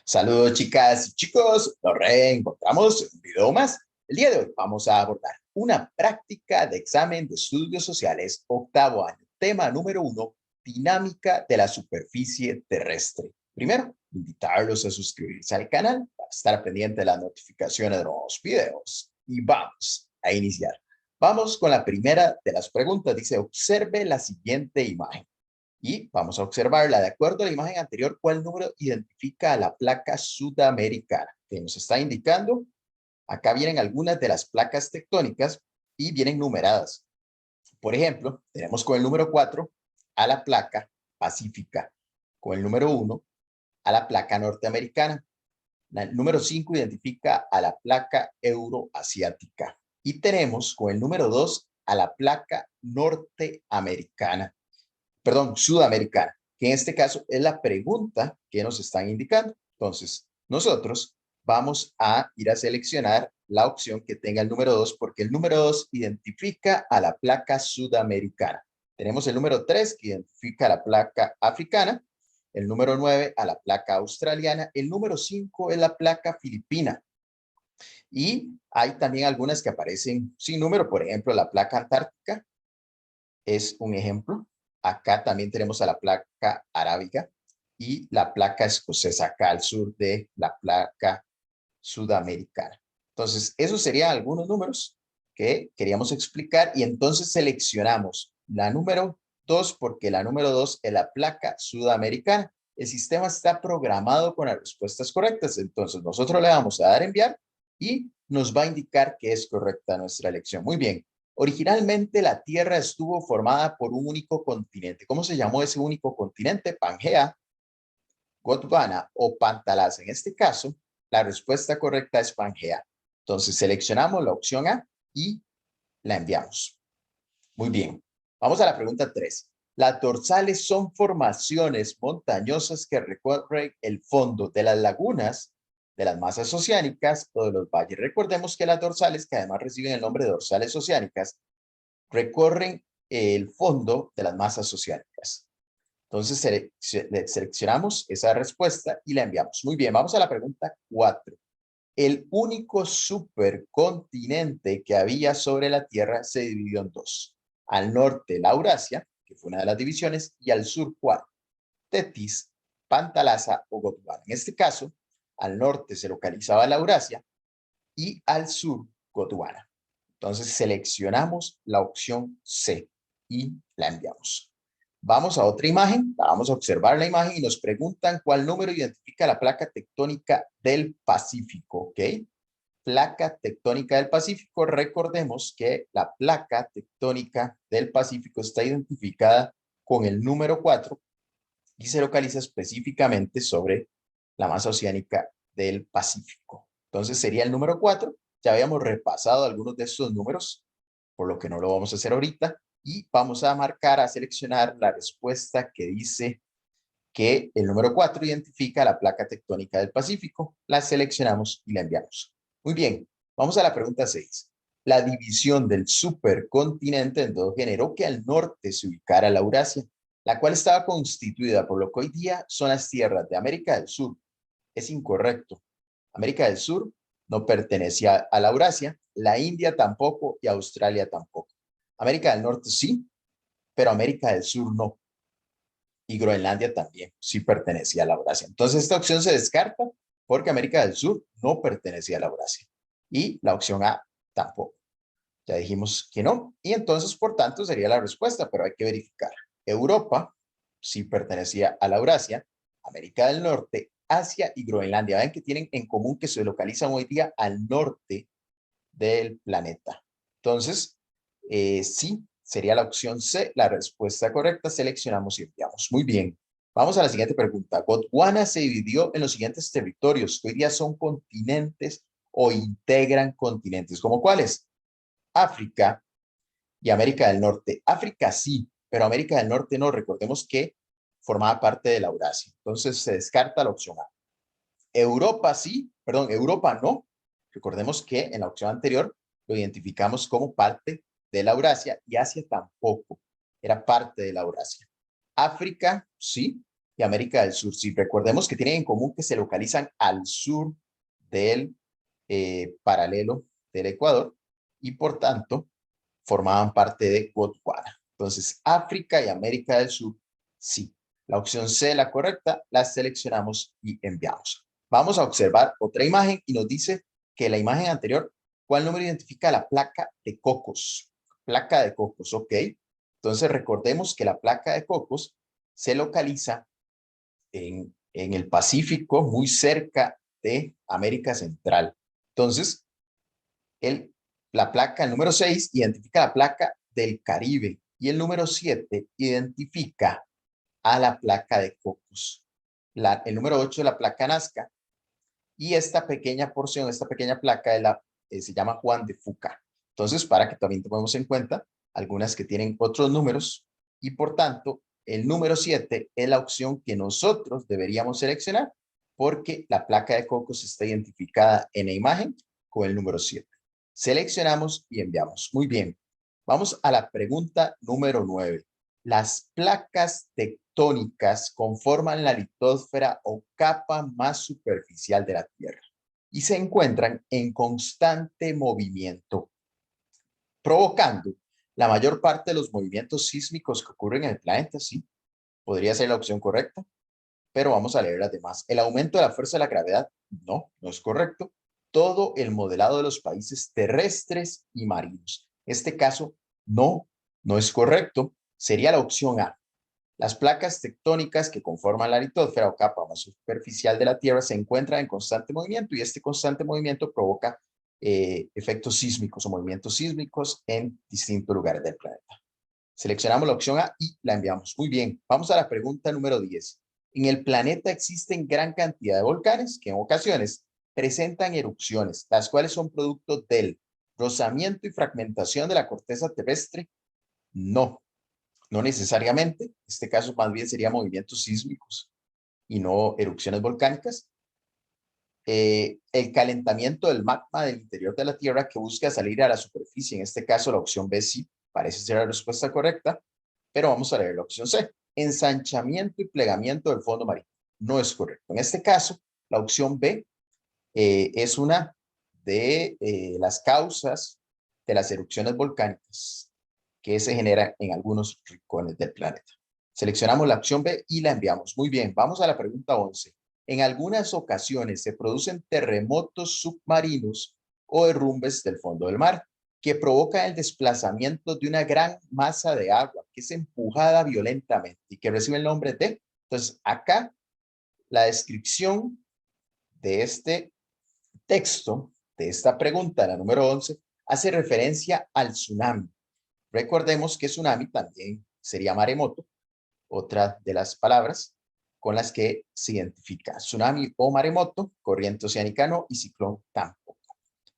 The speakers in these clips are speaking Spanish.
Saludos chicas y chicos, nos reencontramos en un video más. El día de hoy vamos a abordar una práctica de examen de estudios sociales, octavo año. Tema número 1, dinámica de la superficie terrestre. Primero, invitarlos a suscribirse al canal para estar pendiente de las notificaciones de nuevos videos. Y vamos a iniciar. Vamos con la primera de las preguntas. Dice, observe la siguiente imagen. Y vamos a observarla. De acuerdo a la imagen anterior, ¿cuál número identifica a la placa sudamericana? Que nos está indicando, acá vienen algunas de las placas tectónicas y vienen numeradas. Por ejemplo, tenemos con el número 4 a la placa pacífica, con el número 1 a la placa norteamericana. El número 5 identifica a la placa euroasiática. Y tenemos con el número 2 a la placa norteamericana. Perdón, sudamericana, que en este caso es la pregunta que nos están indicando. Entonces, nosotros vamos a ir a seleccionar la opción que tenga el número 2, porque el número 2 identifica a la placa sudamericana. Tenemos el número 3 que identifica a la placa africana, el número 9 a la placa australiana, el número 5 es la placa filipina. Y hay también algunas que aparecen sin número, por ejemplo, la placa antártica es un ejemplo. Acá también tenemos a la placa arábiga y la placa escocesa acá al sur de la placa sudamericana. Entonces, esos serían algunos números que queríamos explicar y entonces seleccionamos la número 2 porque la número 2 es la placa sudamericana. El sistema está programado con las respuestas correctas, entonces nosotros le vamos a dar enviar y nos va a indicar que es correcta nuestra elección. Muy bien. Originalmente la Tierra estuvo formada por un único continente. ¿Cómo se llamó ese único continente? Pangea, Gondwana o Pantalasa. En este caso, la respuesta correcta es Pangea. Entonces seleccionamos la opción A y la enviamos. Muy bien. Vamos a la pregunta 3. Las dorsales son formaciones montañosas que recorren el fondo de las lagunas, de las masas oceánicas o de los valles. Recordemos que las dorsales, que además reciben el nombre de dorsales oceánicas, recorren el fondo de las masas oceánicas. Entonces seleccionamos esa respuesta y la enviamos. Muy bien, vamos a la pregunta 4. El único supercontinente que había sobre la Tierra se dividió en dos. Al norte, la Eurasia, que fue una de las divisiones, y al sur, ¿cuál? Tetis, Pantalasa o Gondwana. En este caso, al norte se localizaba la Eurasia y al sur, Gondwana. Entonces seleccionamos la opción C y la enviamos. Vamos a otra imagen, vamos a observar la imagen y nos preguntan cuál número identifica la placa tectónica del Pacífico, ¿ok? Placa tectónica del Pacífico, recordemos que la placa tectónica del Pacífico está identificada con el número 4 y se localiza específicamente sobre la masa oceánica del Pacífico. Entonces sería el número 4. Ya habíamos repasado algunos de estos números, por lo que no lo vamos a hacer ahorita. Y vamos a marcar, a seleccionar la respuesta que dice que el número 4 identifica la placa tectónica del Pacífico. La seleccionamos y la enviamos. Muy bien, vamos a la pregunta 6. La división del supercontinente en dos generó que al norte se ubicara la Eurasia, la cual estaba constituida por lo que hoy día son las tierras de América del Sur. Es incorrecto. América del Sur no pertenecía a la Eurasia, la India tampoco y Australia tampoco. América del Norte sí, pero América del Sur no. Y Groenlandia también sí pertenecía a la Eurasia. Entonces esta opción se descarta porque América del Sur no pertenecía a la Eurasia. Y la opción A tampoco. Ya dijimos que no. Y entonces, por tanto, sería la respuesta, pero hay que verificar. Europa sí pertenecía a la Eurasia, América del Norte, Asia y Groenlandia. Ven que tienen en común que se localizan hoy día al norte del planeta. Entonces, sí, sería la opción C, la respuesta correcta. Seleccionamos y enviamos. Muy bien. Vamos a la siguiente pregunta. Gondwana se dividió en los siguientes territorios, que hoy día son continentes o integran continentes. ¿Cómo cuáles? África y América del Norte. África sí, pero América del Norte no. Recordemos que formaba parte de la Eurasia. Entonces se descarta la opción A. Europa sí, perdón, Europa no. Recordemos que en la opción anterior lo identificamos como parte de la Eurasia y Asia tampoco. Era parte de la Eurasia. África sí, y América del Sur. Sí, recordemos que tienen en común que se localizan al sur del paralelo del Ecuador y por tanto formaban parte de Gondwana. Entonces, África y América del Sur, sí. La opción C, la correcta, la seleccionamos y enviamos. Vamos a observar otra imagen y nos dice que la imagen anterior, ¿cuál número identifica la placa de Cocos? Placa de Cocos, ok. Entonces, recordemos que la placa de Cocos se localiza en el Pacífico, muy cerca de América Central. Entonces, la placa, el número 6, identifica la placa del Caribe y el número 7 identifica a la placa de Cocos. El número 8 la placa Nazca y esta pequeña porción, esta pequeña placa se llama Juan de Fuca. Entonces, para que también tomemos en cuenta algunas que tienen otros números y por tanto, el número 7 es la opción que nosotros deberíamos seleccionar porque la placa de Cocos está identificada en la imagen con el número 7. Seleccionamos y enviamos. Muy bien. Vamos a la pregunta número 9. Las placas tectónicas conforman la litosfera o capa más superficial de la Tierra y se encuentran en constante movimiento, provocando la mayor parte de los movimientos sísmicos que ocurren en el planeta. Sí, podría ser la opción correcta, pero vamos a leer las demás. El aumento de la fuerza de la gravedad, no, no es correcto. Todo el modelado de los países terrestres y marinos. Este caso, no, no es correcto. Sería la opción A. Las placas tectónicas que conforman la litosfera o capa más superficial de la Tierra se encuentran en constante movimiento y este constante movimiento provoca efectos sísmicos o movimientos sísmicos en distintos lugares del planeta. Seleccionamos la opción A y la enviamos. Muy bien, vamos a la pregunta número 10. En el planeta existen gran cantidad de volcanes que en ocasiones presentan erupciones, las cuales son producto del rozamiento y fragmentación de la corteza terrestre. No, no necesariamente. En este caso más bien sería movimientos sísmicos y no erupciones volcánicas. El calentamiento del magma del interior de la Tierra que busca salir a la superficie. En este caso, la opción B sí parece ser la respuesta correcta, pero vamos a leer la opción C. Ensanchamiento y plegamiento del fondo marino. No es correcto. En este caso, la opción B es una de las causas de las erupciones volcánicas que se generan en algunos rincones del planeta. Seleccionamos la opción B y la enviamos. Muy bien, vamos a la pregunta 11. En algunas ocasiones se producen terremotos submarinos o derrumbes del fondo del mar que provocan el desplazamiento de una gran masa de agua que es empujada violentamente y que recibe el nombre de... Entonces, acá la descripción de este texto, de esta pregunta, la número 11, hace referencia al tsunami. Recordemos que tsunami también sería maremoto, otra de las palabras con las que se identifica tsunami o maremoto, corriente oceánica no y ciclón tampoco.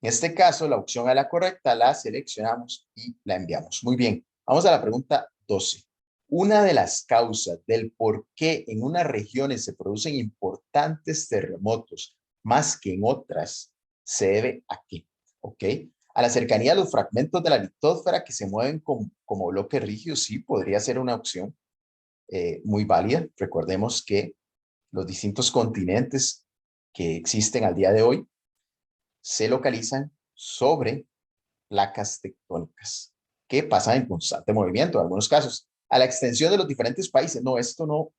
En este caso, la opción a la correcta la seleccionamos y la enviamos. Muy bien, vamos a la pregunta 12. Una de las causas del por qué en unas regiones se producen importantes terremotos más que en otras se debe a qué, ¿ok? A la cercanía de los fragmentos de la litosfera que se mueven como bloques rígidos, sí, podría ser una opción muy válida. Recordemos que los distintos continentes que existen al día de hoy se localizan sobre placas tectónicas que pasan en constante movimiento en algunos casos. A la extensión de los diferentes países, no, esto no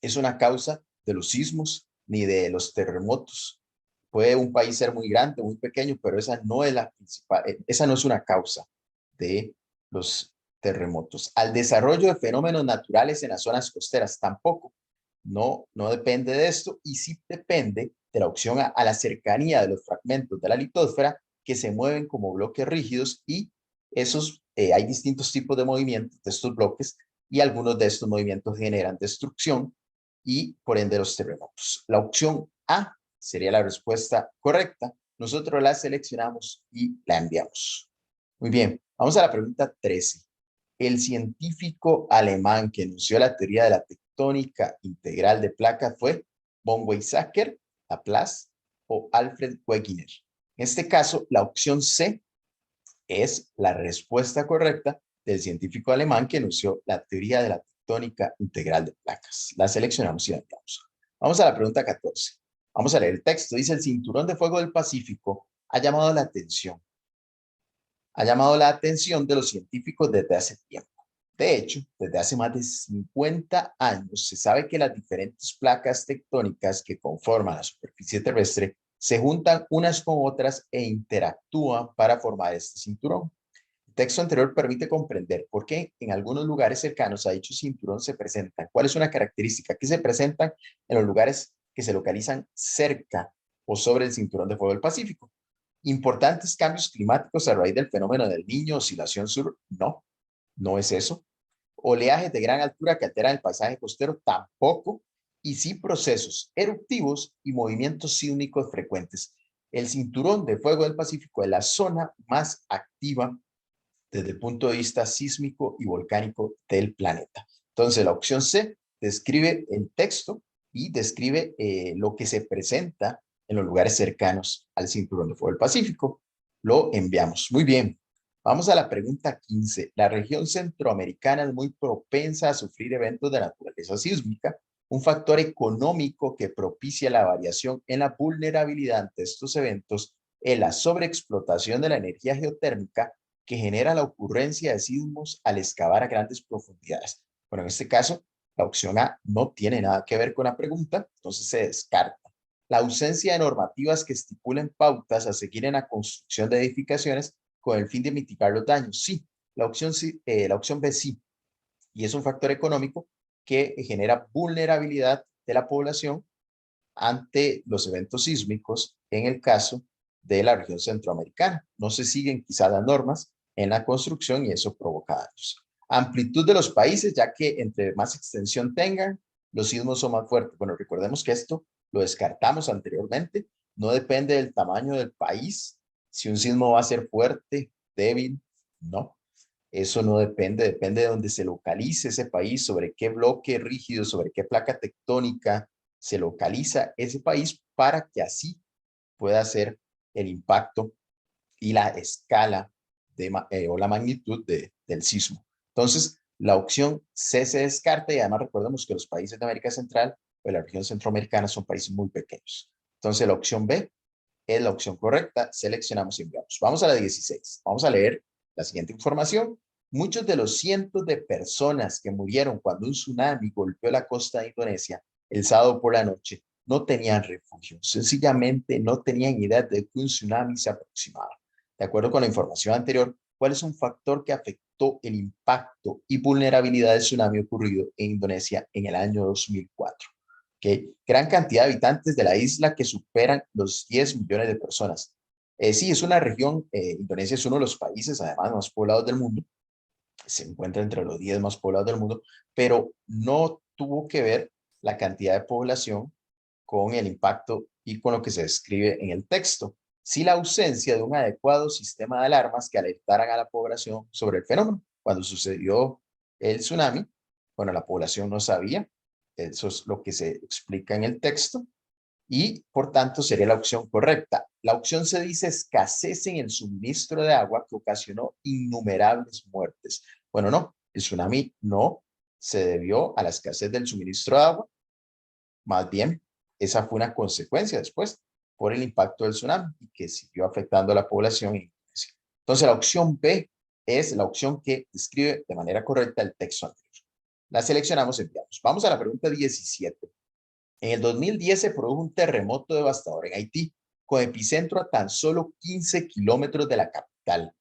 es una causa de los sismos ni de los terremotos. Puede un país ser muy grande, muy pequeño, pero esa no es la principal, esa no es una causa de los terremotos. Al desarrollo de fenómenos naturales en las zonas costeras tampoco. No, no depende de esto y sí depende de la opción a la cercanía de los fragmentos de la litosfera que se mueven como bloques rígidos y hay distintos tipos de movimientos de estos bloques y algunos de estos movimientos generan destrucción y por ende los terremotos. La opción A sería la respuesta correcta. Nosotros la seleccionamos y la enviamos. Muy bien, vamos a la pregunta 13. El científico alemán que enunció la teoría de la tectónica integral de placas fue von Weizsäcker, Laplace o Alfred Wegener. En este caso, la opción C es la respuesta correcta del científico alemán que enunció la teoría de la tectónica integral de placas. La seleccionamos y la enviamos. Vamos a la pregunta 14. Vamos a leer el texto. Dice, el cinturón de fuego del Pacífico ha llamado la atención. Ha llamado la atención de los científicos desde hace tiempo. De hecho, desde hace más de 50 años se sabe que las diferentes placas tectónicas que conforman la superficie terrestre se juntan unas con otras e interactúan para formar este cinturón. El texto anterior permite comprender por qué en algunos lugares cercanos a dicho cinturón se presentan. ¿Cuál es una característica? Que se presentan en los lugares que se localizan cerca o sobre el cinturón de fuego del Pacífico. ¿Importantes cambios climáticos a raíz del fenómeno del Niño, oscilación sur? No, no es eso. Oleajes de gran altura que alteran el paisaje costero, tampoco. Y sí procesos eruptivos y movimientos sísmicos frecuentes. El cinturón de fuego del Pacífico es la zona más activa desde el punto de vista sísmico y volcánico del planeta. Entonces, la opción C describe el texto y describe lo que se presenta en los lugares cercanos al cinturón de fuego del Pacífico. Lo enviamos. Muy bien. Vamos a la pregunta 15. La región centroamericana es muy propensa a sufrir eventos de naturaleza sísmica, un factor económico que propicia la variación en la vulnerabilidad ante estos eventos es la sobreexplotación de la energía geotérmica que genera la ocurrencia de sismos al excavar a grandes profundidades. Bueno, en este caso, la opción A no tiene nada que ver con la pregunta, entonces se descarta. La ausencia de normativas que estipulen pautas a seguir en la construcción de edificaciones con el fin de mitigar los daños. Sí, la opción B sí. Y es un factor económico que genera vulnerabilidad de la población ante los eventos sísmicos en el caso de la región centroamericana. No se siguen quizás las normas en la construcción y eso provoca daños. Amplitud de los países, ya que entre más extensión tengan, los sismos son más fuertes. Bueno, recordemos que esto lo descartamos anteriormente. No depende del tamaño del país. Si un sismo va a ser fuerte, débil, no. Eso no depende, depende de donde se localice ese país, sobre qué bloque rígido, sobre qué placa tectónica se localiza ese país para que así pueda ser el impacto y la escala o la magnitud del sismo. Entonces, la opción C se descarta y además recordemos que los países de América Central o de la región centroamericana son países muy pequeños. Entonces, la opción B es la opción correcta. Seleccionamos y enviamos. Vamos a la 16. Vamos a leer la siguiente información. Muchos de los cientos de personas que murieron cuando un tsunami golpeó la costa de Indonesia el sábado por la noche no tenían refugio. Sencillamente no tenían idea de que un tsunami se aproximaba. De acuerdo con la información anterior, ¿cuál es un factor que afectó el impacto y vulnerabilidad del tsunami ocurrido en Indonesia en el año 2004? ¿Okay? Gran cantidad de habitantes de la isla que superan los 10 millones de personas. Sí, es una región, Indonesia es uno de los países además más poblados del mundo, se encuentra entre los 10 más poblados del mundo, pero no tuvo que ver la cantidad de población con el impacto y con lo que se describe en el texto. Sí, la ausencia de un adecuado sistema de alarmas que alertaran a la población sobre el fenómeno. Cuando sucedió el tsunami, bueno, la población no sabía, eso es lo que se explica en el texto, y por tanto sería la opción correcta. La opción se dice escasez en el suministro de agua que ocasionó innumerables muertes. Bueno, no, el tsunami no se debió a la escasez del suministro de agua, más bien esa fue una consecuencia después por el impacto del tsunami y que siguió afectando a la población en Indonesia. Entonces la opción B es la opción que describe de manera correcta el texto anterior. La seleccionamos y enviamos. Vamos a la pregunta 17. En el 2010 se produjo un terremoto devastador en Haití, con epicentro a tan solo 15 kilómetros de la capital.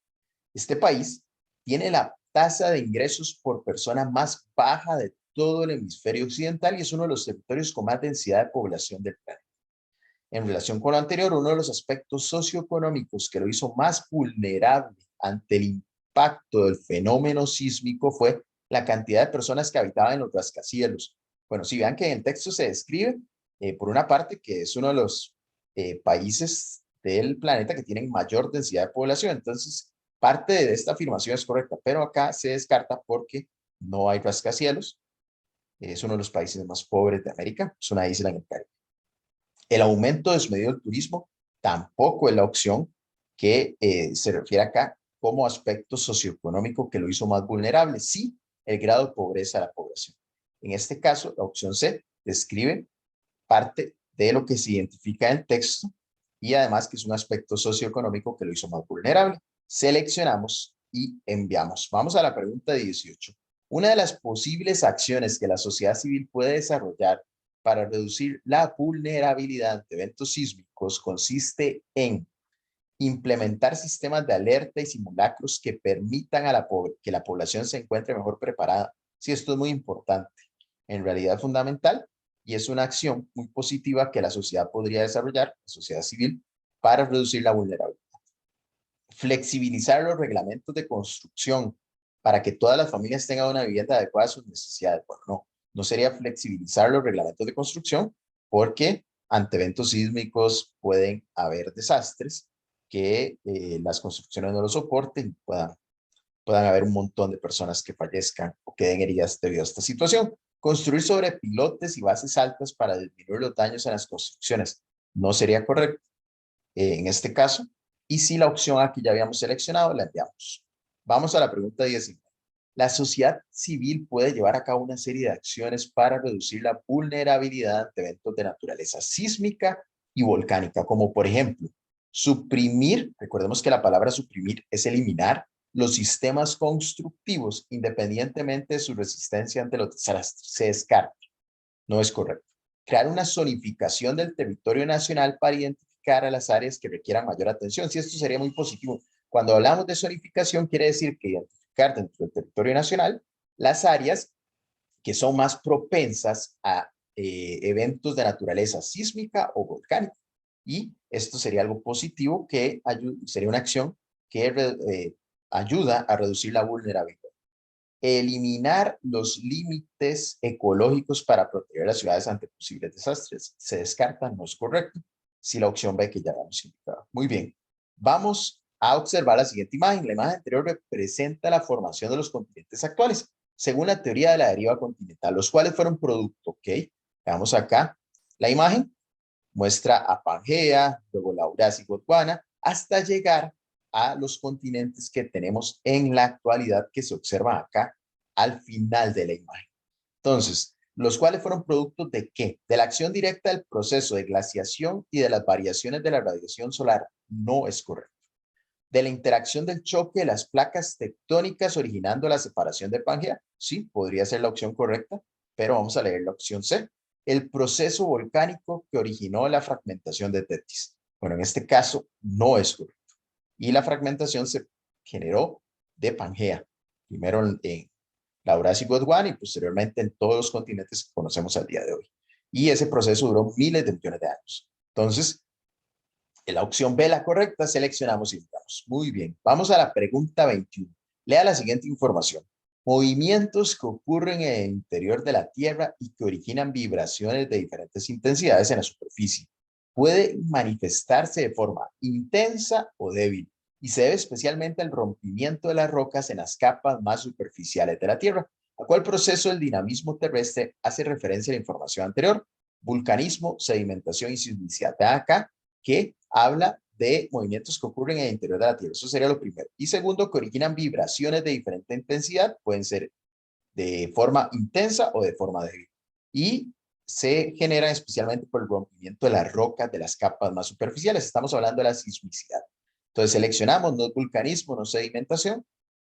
Este país tiene la tasa de ingresos por persona más baja de todo el hemisferio occidental y es uno de los territorios con más densidad de población del planeta. En relación con lo anterior, uno de los aspectos socioeconómicos que lo hizo más vulnerable ante el impacto del fenómeno sísmico fue la cantidad de personas que habitaban en los rascacielos. Bueno, si vean que en el texto se describe, por una parte, que es uno de los países del planeta que tienen mayor densidad de población. Entonces, parte de esta afirmación es correcta, pero acá se descarta porque no hay rascacielos. Es uno de los países más pobres de América. Es una isla en el Caribe. El aumento desmedido del turismo tampoco es la opción que se refiere acá como aspecto socioeconómico que lo hizo más vulnerable. Sí, el grado de pobreza de la población. En este caso, la opción C describe parte de lo que se identifica en el texto y además que es un aspecto socioeconómico que lo hizo más vulnerable. Seleccionamos y enviamos. Vamos a la pregunta 18. Una de las posibles acciones que la sociedad civil puede desarrollar para reducir la vulnerabilidad de eventos sísmicos consiste en implementar sistemas de alerta y simulacros que permitan a que la población se encuentre mejor preparada. Sí, esto es muy importante. En realidad es fundamental y es una acción muy positiva que la sociedad podría desarrollar, la sociedad civil, para reducir la vulnerabilidad. Flexibilizar los reglamentos de construcción para que todas las familias tengan una vivienda adecuada a sus necesidades. Bueno, no sería flexibilizar los reglamentos de construcción porque ante eventos sísmicos pueden haber desastres que las construcciones no lo soporten y puedan haber un montón de personas que fallezcan o queden heridas debido a esta situación. Construir sobre pilotes y bases altas para disminuir los daños en las construcciones no sería correcto en este caso. Y si la opción A que ya habíamos seleccionado, la enviamos. Vamos a la pregunta 19. La sociedad civil puede llevar a cabo una serie de acciones para reducir la vulnerabilidad ante eventos de naturaleza sísmica y volcánica, como por ejemplo, suprimir, recordemos que la palabra suprimir es eliminar los sistemas constructivos independientemente de su resistencia ante los desastres. Se descarta, no es correcto. Crear una zonificación del territorio nacional para identificar a las áreas que requieran mayor atención. Sí, esto sería muy positivo. Cuando hablamos de zonificación, quiere decir que identificar dentro del territorio nacional las áreas que son más propensas a eventos de naturaleza sísmica o volcánica. Y esto sería algo positivo que sería una acción que ayuda a reducir la vulnerabilidad. Eliminar los límites ecológicos para proteger las ciudades ante posibles desastres. Se descarta, no es correcto. Si la opción B que ya habíamos indicado. Muy bien. Vamos a observar la siguiente imagen. La imagen anterior representa la formación de los continentes actuales, según la teoría de la deriva continental, los cuales fueron producto, ¿ok? Veamos acá. La imagen muestra a Pangea, luego la Eurasia y Gondwana, hasta llegar a los continentes que tenemos en la actualidad que se observan acá al final de la imagen. Entonces, los cuales fueron productos de ¿qué? De la acción directa del proceso de glaciación y de las variaciones de la radiación solar. No es correcto. De la interacción del choque de las placas tectónicas originando la separación de Pangea. Sí, podría ser la opción correcta, pero vamos a leer la opción C. El proceso volcánico que originó la fragmentación de Tetis. Bueno, en este caso no es correcto. Y la fragmentación se generó de Pangea, primero en la Eurasia y Gondwana y posteriormente en todos los continentes que conocemos al día de hoy. Y ese proceso duró miles de millones de años. Entonces, en la opción B, la correcta, seleccionamos y entramos. Muy bien, vamos a la pregunta 21. Lea la siguiente información. Movimientos que ocurren en el interior de la Tierra y que originan vibraciones de diferentes intensidades en la superficie. Puede manifestarse de forma intensa o débil y se debe especialmente al rompimiento de las rocas en las capas más superficiales de la Tierra. ¿A cuál proceso del dinamismo terrestre hace referencia a la información anterior? Vulcanismo, sedimentación y sismicidad. Vean acá que habla de movimientos que ocurren en el interior de la Tierra. Eso sería lo primero. Y segundo, que originan vibraciones de diferente intensidad, pueden ser de forma intensa o de forma débil. Y se generan especialmente por el rompimiento de las rocas de las capas más superficiales. Estamos hablando de la sismicidad. Entonces seleccionamos no vulcanismo, no sedimentación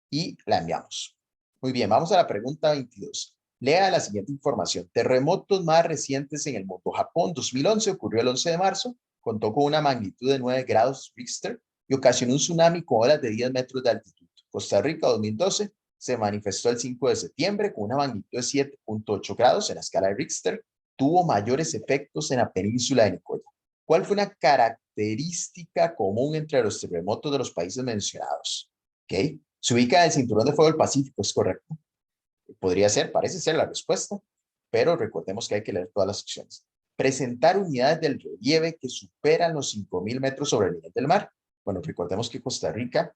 y la enviamos. Muy bien, vamos a la pregunta 22. Lea la siguiente información. Terremotos más recientes en el mundo. Japón 2011 ocurrió el 11 de marzo, contó con una magnitud de 9 grados Richter y ocasionó un tsunami con olas de 10 metros de altitud. Costa Rica 2012 se manifestó el 5 de septiembre con una magnitud de 7.8 grados en la escala de Richter. Tuvo mayores efectos en la península de Nicoya. ¿Cuál fue una característica común entre los terremotos de los países mencionados? ¿Ok? Se ubica en el cinturón de fuego del Pacífico, ¿es correcto? Podría ser, parece ser la respuesta, pero recordemos que hay que leer todas las opciones. Presentar unidades del relieve que superan los 5.000 metros sobre el nivel del mar. Bueno, recordemos que Costa Rica,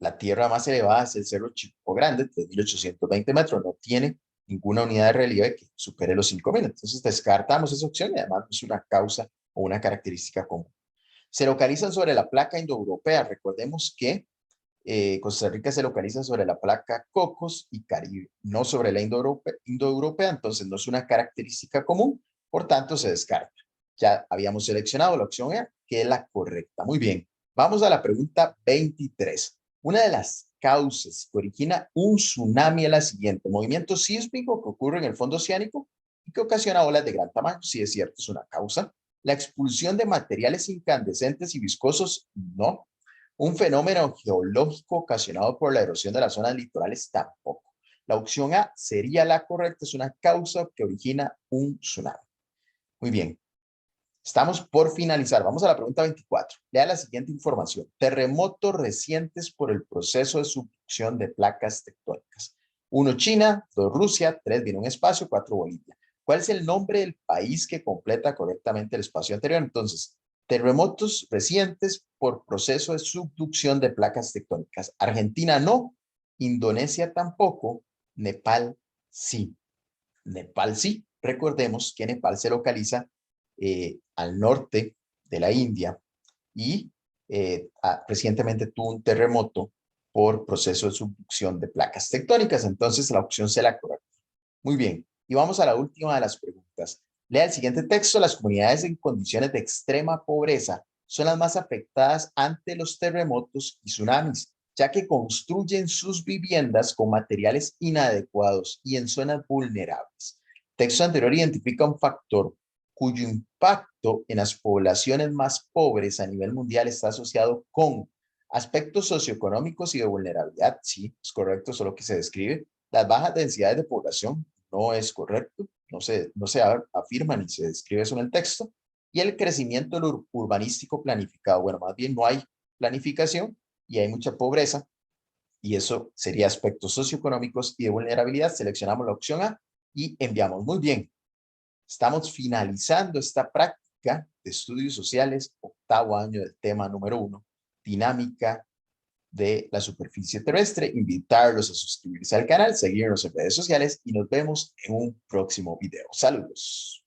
la tierra más elevada es el Cerro Chico Grande, 3.820 metros, no tiene ninguna unidad de relieve que supere los 5.000. Entonces descartamos esa opción y además es una causa o una característica común. Se localizan sobre la placa indoeuropea. Recordemos que Costa Rica se localiza sobre la placa Cocos y Caribe, no sobre la indoeuropea, entonces no es una característica común, por tanto se descarta. Ya habíamos seleccionado la opción E, que es la correcta. Muy bien, vamos a la pregunta 23. Una de las causas que origina un tsunami es la siguiente: movimiento sísmico que ocurre en el fondo oceánico y que ocasiona olas de gran tamaño. Sí, es cierto, es una causa. La expulsión de materiales incandescentes y viscosos, no. Un fenómeno geológico ocasionado por la erosión de las zonas litorales, tampoco. La opción A sería la correcta, es una causa que origina un tsunami. Muy bien, estamos por finalizar. Vamos a la pregunta 24. Lea la siguiente información: terremotos recientes por el proceso de subducción de placas tectónicas. 1, China; 2, Rusia; 3, viene un espacio; 4, Bolivia. ¿Cuál es el nombre del país que completa correctamente el espacio anterior? Entonces, terremotos recientes por proceso de subducción de placas tectónicas. Argentina no, Indonesia tampoco, Nepal sí. Nepal sí. Recordemos que Nepal se localiza al norte de la India y recientemente tuvo un terremoto por proceso de subducción de placas tectónicas. Entonces la opción C la correcta. Muy bien. Y vamos a la última de las preguntas. Lea el siguiente texto: las comunidades en condiciones de extrema pobreza son las más afectadas ante los terremotos y tsunamis, ya que construyen sus viviendas con materiales inadecuados y en zonas vulnerables. El texto anterior identifica un factor cuyo impacto en las poblaciones más pobres a nivel mundial está asociado con aspectos socioeconómicos y de vulnerabilidad. Sí, es correcto, solo que se describe. Las bajas densidades de población, no es correcto, no se afirma ni se describe eso en el texto. Y el crecimiento urbanístico planificado, bueno, más bien no hay planificación y hay mucha pobreza, y eso sería aspectos socioeconómicos y de vulnerabilidad. Seleccionamos la opción A y enviamos. Muy bien, estamos finalizando esta práctica de estudios sociales, octavo año del tema número 1, dinámica de la superficie terrestre. Invitarlos a suscribirse al canal, seguirnos en redes sociales y nos vemos en un próximo video. Saludos.